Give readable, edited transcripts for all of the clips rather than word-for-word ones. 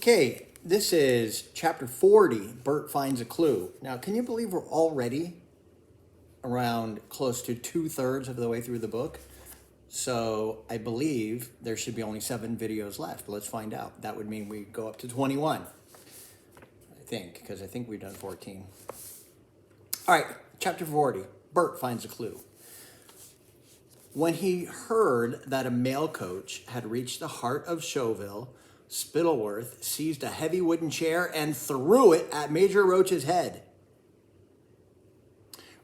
Okay, this is chapter 40. Bert finds a clue. Now, can you believe we're already around close to 2/3 of the way through the book? So I believe there should be only 7 videos left. Let's find out. That would mean we go up to 21, I think, because I think we've done 14. All right, chapter 40. Bert finds a clue. When he heard that a mail coach had reached the heart of Showville, Spittleworth seized a heavy wooden chair and threw it at Major Roach's head.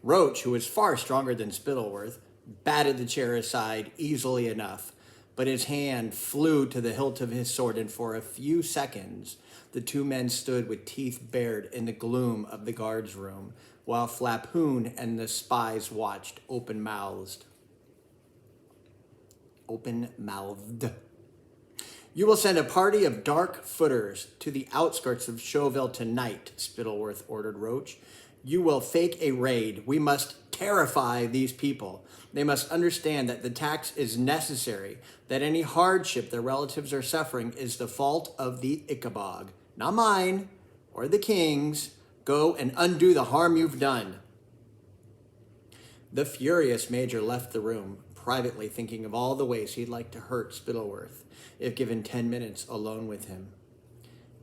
Roach, who was far stronger than Spittleworth, batted the chair aside easily enough, but his hand flew to the hilt of his sword, and for a few seconds the two men stood with teeth bared in the gloom of the guard's room, while Flapoon and the spies watched open-mouthed. "You will send a party of dark footers to the outskirts of Showville tonight," Spittleworth ordered Roach. "You will fake a raid. We must terrify these people. They must understand that the tax is necessary, that any hardship their relatives are suffering is the fault of the Ickabog, not mine or the king's. Go and undo the harm you've done." The furious major left the room, privately thinking of all the ways he'd like to hurt Spittleworth if given 10 minutes alone with him.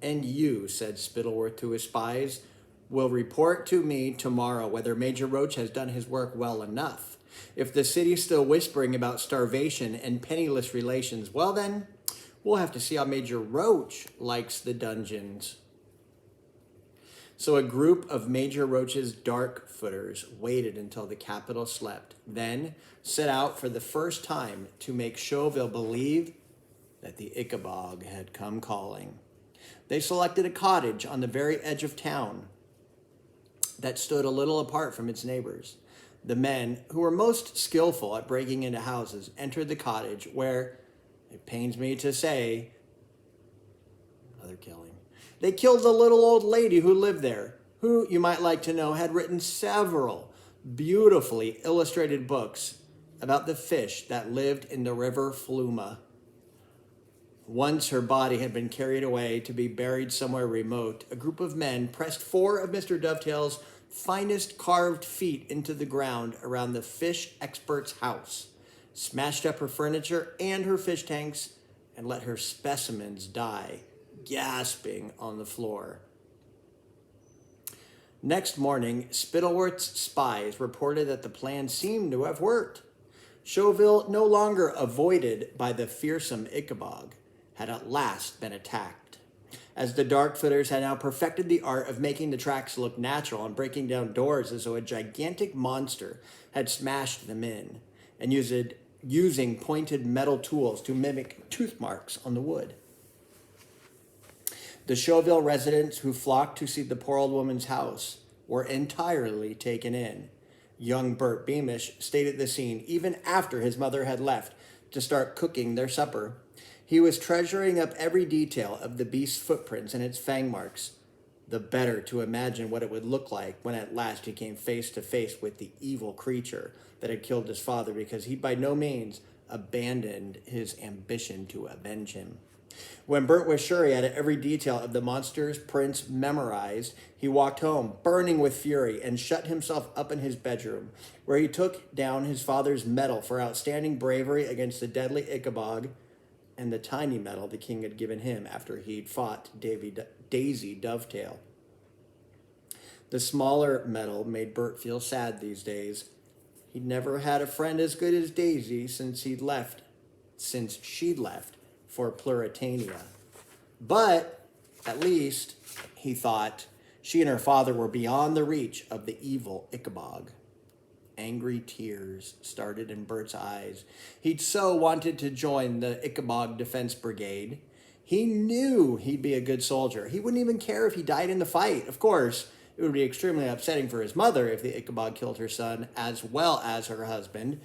"And you," said Spittleworth to his spies, "will report to me tomorrow whether Major Roach has done his work well enough. If the city's still whispering about starvation and penniless relations, well then, we'll have to see how Major Roach likes the dungeons." So a group of Major Roach's dark footers waited until the capital slept, then set out for the first time to make Showville believe that the Ickabog had come calling. They selected a cottage on the very edge of town that stood a little apart from its neighbors. The men, who were most skillful at breaking into houses, entered the cottage where, it pains me to say, another killing. They killed the little old lady who lived there, who, you might like to know, had written several beautifully illustrated books about the fish that lived in the river Fluma. Once her body had been carried away to be buried somewhere remote, a group of men pressed 4 of Mr. Dovetail's finest carved feet into the ground around the fish expert's house, smashed up her furniture and her fish tanks, and let her specimens die, gasping on the floor. Next morning, Spittleworth's spies reported that the plan seemed to have worked. Showville, no longer avoided by the fearsome Ickabog, had at last been attacked. As the Darkfooters had now perfected the art of making the tracks look natural and breaking down doors as though a gigantic monster had smashed them in, and using pointed metal tools to mimic tooth marks on the wood. The Showville residents who flocked to see the poor old woman's house were entirely taken in. Young Bert Beamish stayed at the scene even after his mother had left to start cooking their supper. He was treasuring up every detail of the beast's footprints and its fang marks, the better to imagine what it would look like when at last he came face to face with the evil creature that had killed his father, because he by no means abandoned his ambition to avenge him. When Bert was sure he had every detail of the monster's prints memorized, he walked home, burning with fury, and shut himself up in his bedroom, where he took down his father's medal for outstanding bravery against the deadly Ickabog, and the tiny medal the king had given him after he'd fought Daisy Dovetail. The smaller medal made Bert feel sad these days. He'd never had a friend as good as Daisy since she'd left for Pluritania. But at least, he thought, she and her father were beyond the reach of the evil Ickabog. Angry tears started in Bert's eyes. He'd so wanted to join the Ickabog Defense Brigade. He knew he'd be a good soldier. He wouldn't even care if he died in the fight. Of course, it would be extremely upsetting for his mother if the Ickabog killed her son as well as her husband.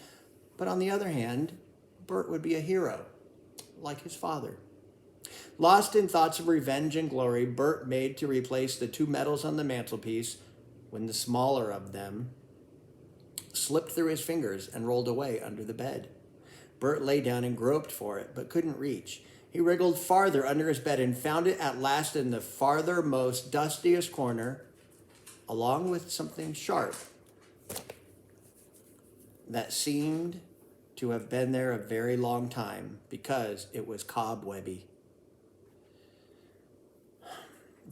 But on the other hand, Bert would be a hero, like his father. Lost in thoughts of revenge and glory, Bert made to replace the 2 medals on the mantelpiece when the smaller of them slipped through his fingers and rolled away under the bed. Bert lay down and groped for it, but couldn't reach. He wriggled farther under his bed and found it at last in the farthermost, dustiest corner, along with something sharp that seemed to have been there a very long time because it was cobwebby.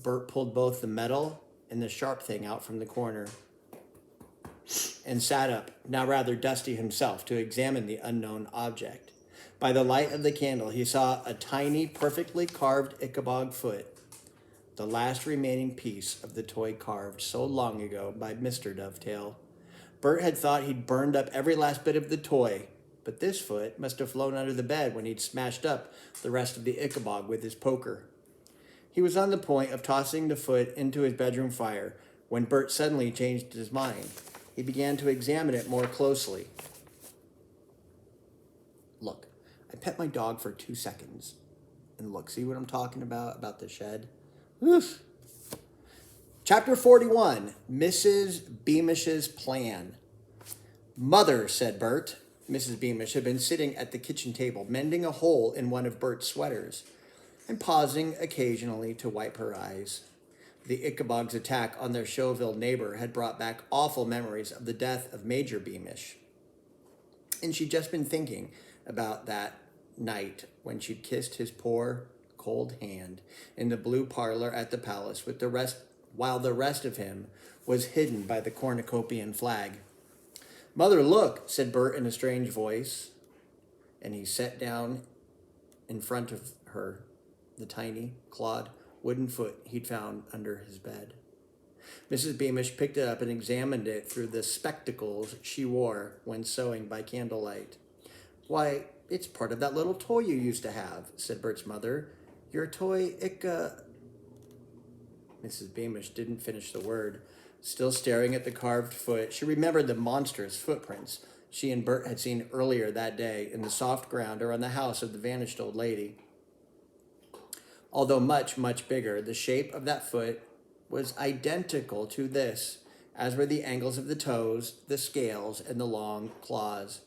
Bert pulled both the metal and the sharp thing out from the corner and sat up, now rather dusty himself, to examine the unknown object. By the light of the candle, he saw a tiny, perfectly carved Ickabog foot, the last remaining piece of the toy carved so long ago by Mr. Dovetail. Bert had thought he'd burned up every last bit of the toy, but this foot must have flown under the bed when he'd smashed up the rest of the Ickabog with his poker. He was on the point of tossing the foot into his bedroom fire when Bert suddenly changed his mind. He began to examine it more closely. Look, I pet my dog for 2 seconds. And look, see what I'm talking about the shed? Oof. Chapter 41, Mrs. Beamish's Plan. Mother, said Bert. Mrs. Beamish had been sitting at the kitchen table, mending a hole in one of Bert's sweaters, and pausing occasionally to wipe her eyes. The Ickabog's attack on their Showville neighbor had brought back awful memories of the death of Major Beamish. And she'd just been thinking about that night when she'd kissed his poor, cold hand in the blue parlor at the palace while the rest of him was hidden by the cornucopian flag. Mother, look, said Bert in a strange voice, and he sat down in front of her, the tiny, clawed wooden foot he'd found under his bed. Mrs. Beamish picked it up and examined it through the spectacles she wore when sewing by candlelight. Why, it's part of that little toy you used to have, said Bert's mother. Your toy, Mrs. Beamish didn't finish the word. Still staring at the carved foot, she remembered the monstrous footprints she and Bert had seen earlier that day in the soft ground around the house of the vanished old lady. Although much, much bigger, the shape of that foot was identical to this, as were the angles of the toes, the scales, and the long claws.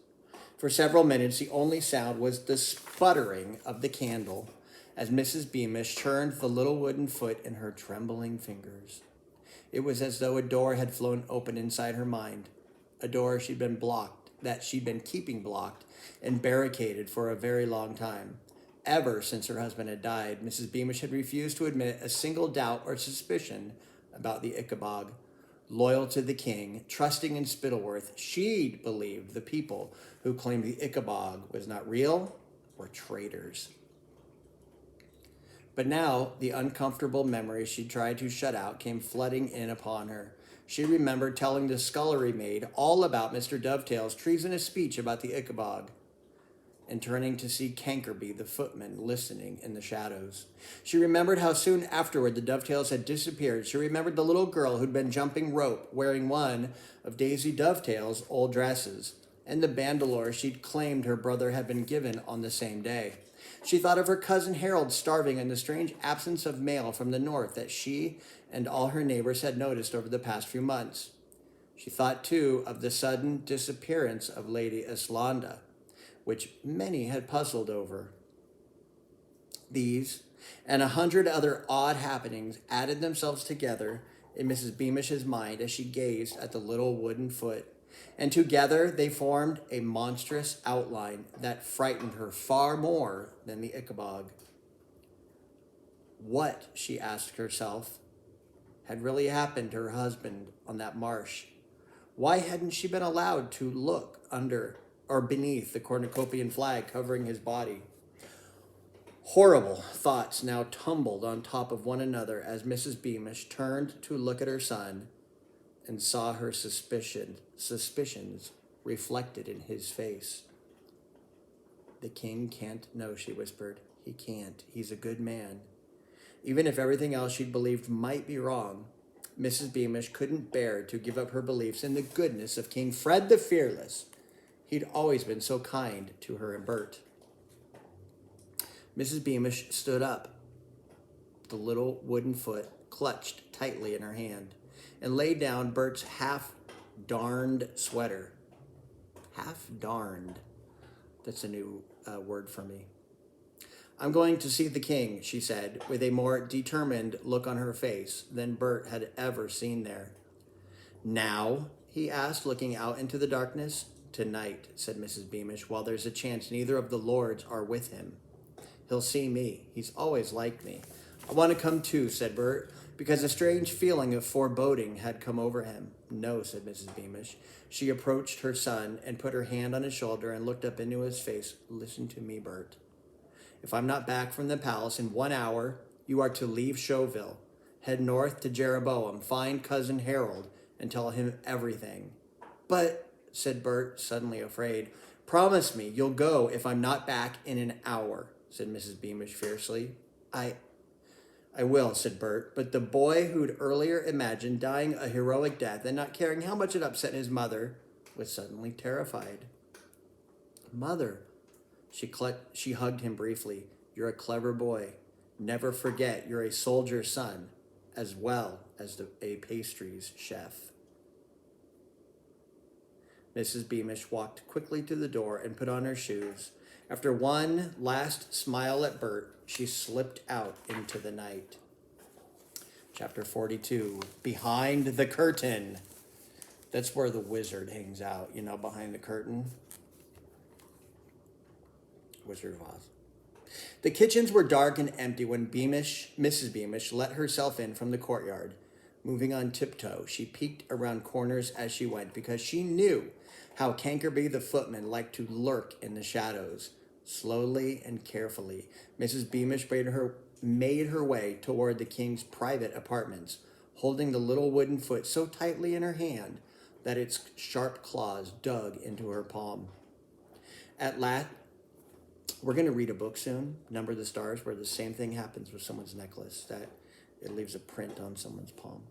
For several minutes, the only sound was the sputtering of the candle as Mrs. Beamish turned the little wooden foot in her trembling fingers. It was as though a door had flown open inside her mind, a door she'd been keeping blocked and barricaded for a very long time. Ever since her husband had died, Mrs. Beamish had refused to admit a single doubt or suspicion about the Ickabog. Loyal to the king, trusting in Spittleworth, she'd believed the people who claimed the Ickabog was not real were traitors. But now the uncomfortable memories she tried to shut out came flooding in upon her. She remembered telling the scullery maid all about Mr. Dovetail's treasonous speech about the Ickabog, and turning to see Cankerby, the footman, listening in the shadows. She remembered how soon afterward the Dovetails had disappeared. She remembered the little girl who'd been jumping rope, wearing one of Daisy Dovetail's old dresses, and the bandolier she'd claimed her brother had been given on the same day. She thought of her cousin Harold starving and the strange absence of mail from the north that she and all her neighbors had noticed over the past few months. She thought, too, of the sudden disappearance of Lady Islanda, which many had puzzled over. These and 100 other odd happenings added themselves together in Mrs. Beamish's mind as she gazed at the little wooden foot, and together they formed a monstrous outline that frightened her far more than the Ickabog. What, she asked herself, had really happened to her husband on that marsh? Why hadn't she been allowed to look under or beneath the cornucopian flag covering his body? Horrible thoughts now tumbled on top of one another as Mrs. Beamish turned to look at her son and saw her suspicions reflected in his face. The king can't know, she whispered. He can't. He's a good man. Even if everything else she'd believed might be wrong, Mrs. Beamish couldn't bear to give up her beliefs in the goodness of King Fred the Fearless. He'd always been so kind to her and Bert. Mrs. Beamish stood up, the little wooden foot clutched tightly in her hand, and laid down Bert's half-darned sweater. Half-darned. That's a new word for me. I'm going to see the king, she said, with a more determined look on her face than Bert had ever seen there. Now? He asked, looking out into the darkness. Tonight, said Mrs. Beamish, while there's a chance neither of the lords are with him. He'll see me. He's always liked me. I want to come too, said Bert, because a strange feeling of foreboding had come over him. No, said Mrs. Beamish. She approached her son and put her hand on his shoulder and looked up into his face. Listen to me, Bert. If I'm not back from the palace in 1 hour, you are to leave Showville. Head north to Jeroboam, find Cousin Harold, and tell him everything. But, said Bert, suddenly afraid, promise me you'll go if I'm not back in an hour, said Mrs. Beamish fiercely. I will, said Bert, but the boy who'd earlier imagined dying a heroic death and not caring how much it upset his mother was suddenly terrified. Mother, she hugged him briefly. You're a clever boy. Never forget you're a soldier's son, as well as a pastries chef. Mrs. Beamish walked quickly to the door and put on her shoes. After one last smile at Bert, she slipped out into the night. Chapter 42, Behind the Curtain. That's where the wizard hangs out, behind the curtain. Wizard of Oz. The kitchens were dark and empty when Mrs. Beamish let herself in from the courtyard. Moving on tiptoe, she peeked around corners as she went because she knew how Cankerby the footman liked to lurk in the shadows. Slowly and carefully, Mrs. Beamish made her way toward the king's private apartments, holding the little wooden foot so tightly in her hand that its sharp claws dug into her palm. At last, we're going to read a book soon, Number the Stars, where the same thing happens with someone's necklace, that it leaves a print on someone's palm.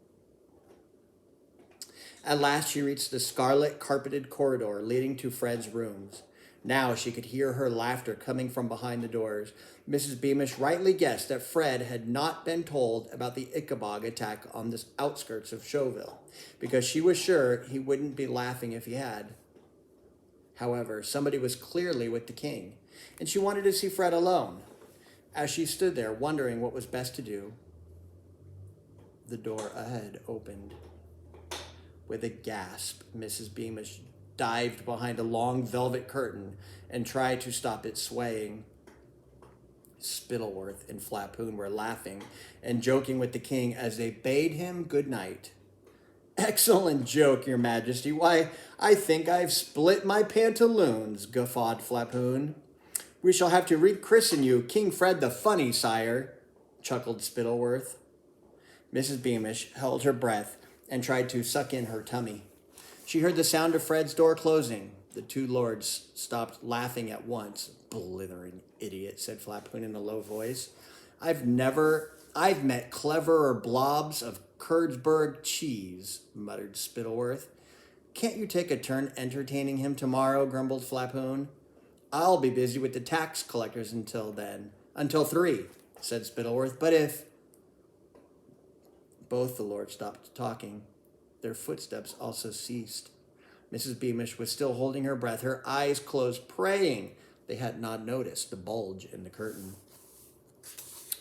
At last, she reached the scarlet carpeted corridor leading to Fred's rooms. Now she could hear her laughter coming from behind the doors. Mrs. Beamish rightly guessed that Fred had not been told about the Ickabog attack on the outskirts of Showville, because she was sure he wouldn't be laughing if he had. However, somebody was clearly with the king, and she wanted to see Fred alone. As she stood there, wondering what was best to do, the door ahead opened. With a gasp, Mrs. Beamish dived behind a long velvet curtain and tried to stop it swaying. Spittleworth and Flapoon were laughing and joking with the king as they bade him good night. Excellent joke, your majesty. Why, I think I've split my pantaloons, guffawed Flapoon. We shall have to rechristen you King Fred the Funny, sire, chuckled Spittleworth. Mrs. Beamish held her breath and tried to suck in her tummy. She heard the sound of Fred's door closing. The two lords stopped laughing at once. Blithering idiot, said Flapoon in a low voice. I've met cleverer blobs of Kurdsburg cheese, muttered Spittleworth. Can't you take a turn entertaining him tomorrow, grumbled Flapoon. I'll be busy with the tax collectors until then. Until 3, said Spittleworth. But if... Both the lords stopped talking. Their footsteps also ceased. Mrs. Beamish was still holding her breath, her eyes closed, praying they had not noticed the bulge in the curtain.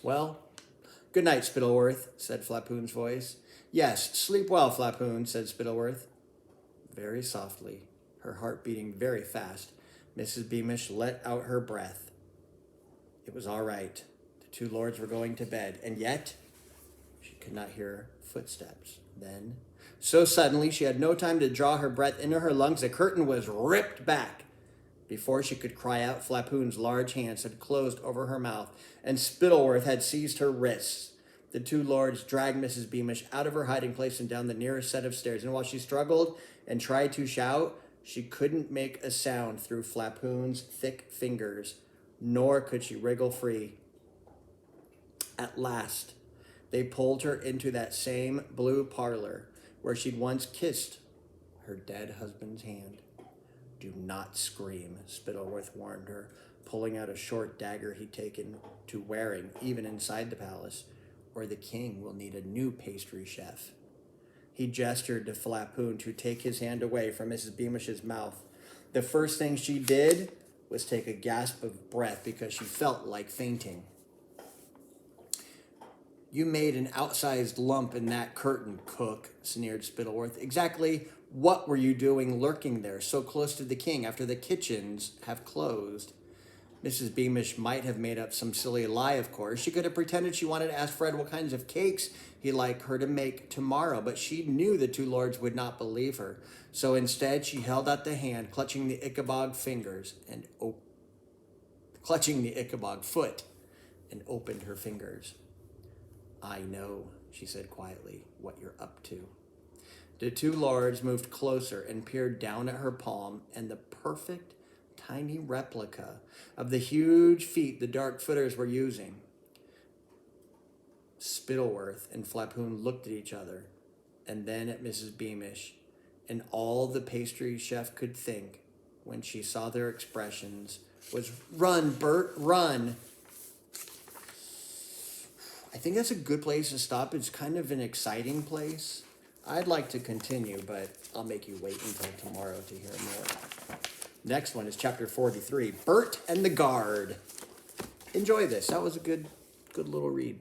Well, good night, Spittleworth, said Flapoon's voice. Yes, sleep well, Flapoon, said Spittleworth. Very softly, her heart beating very fast, Mrs. Beamish let out her breath. It was all right. The two lords were going to bed, and yet she could not hear footsteps. Then, so suddenly she had no time to draw her breath into her lungs, the curtain was ripped back. Before she could cry out, Flapoon's large hands had closed over her mouth, and Spittleworth had seized her wrists. The two lords dragged Mrs. Beamish out of her hiding place and down the nearest set of stairs, and while she struggled and tried to shout, she couldn't make a sound through Flapoon's thick fingers, nor could she wriggle free. At last, they pulled her into that same blue parlor where she'd once kissed her dead husband's hand. Do not scream, Spittleworth warned her, pulling out a short dagger he'd taken to wearing even inside the palace, or the king will need a new pastry chef. He gestured to Flapoon to take his hand away from Mrs. Beamish's mouth. The first thing she did was take a gasp of breath because she felt like fainting. You made an outsized lump in that curtain, cook, sneered Spittleworth. Exactly what were you doing lurking there so close to the king after the kitchens have closed? Mrs. Beamish might have made up some silly lie, of course. She could have pretended she wanted to ask Fred what kinds of cakes he'd like her to make tomorrow, but she knew the two lords would not believe her. So instead, she held out the hand, clutching the Ickabog fingers and clutching the Ickabog foot, and opened her fingers. I know, she said quietly, what you're up to. The two lords moved closer and peered down at her palm and the perfect tiny replica of the huge feet the dark footers were using. Spittleworth and Flapoon looked at each other and then at Mrs. Beamish, and all the pastry chef could think when she saw their expressions was, "Run, Bert, run!" I think that's a good place to stop. It's kind of an exciting place. I'd like to continue, but I'll make you wait until tomorrow to hear more. Next one is chapter 43, Bert and the Guard. Enjoy this. That was a good little read.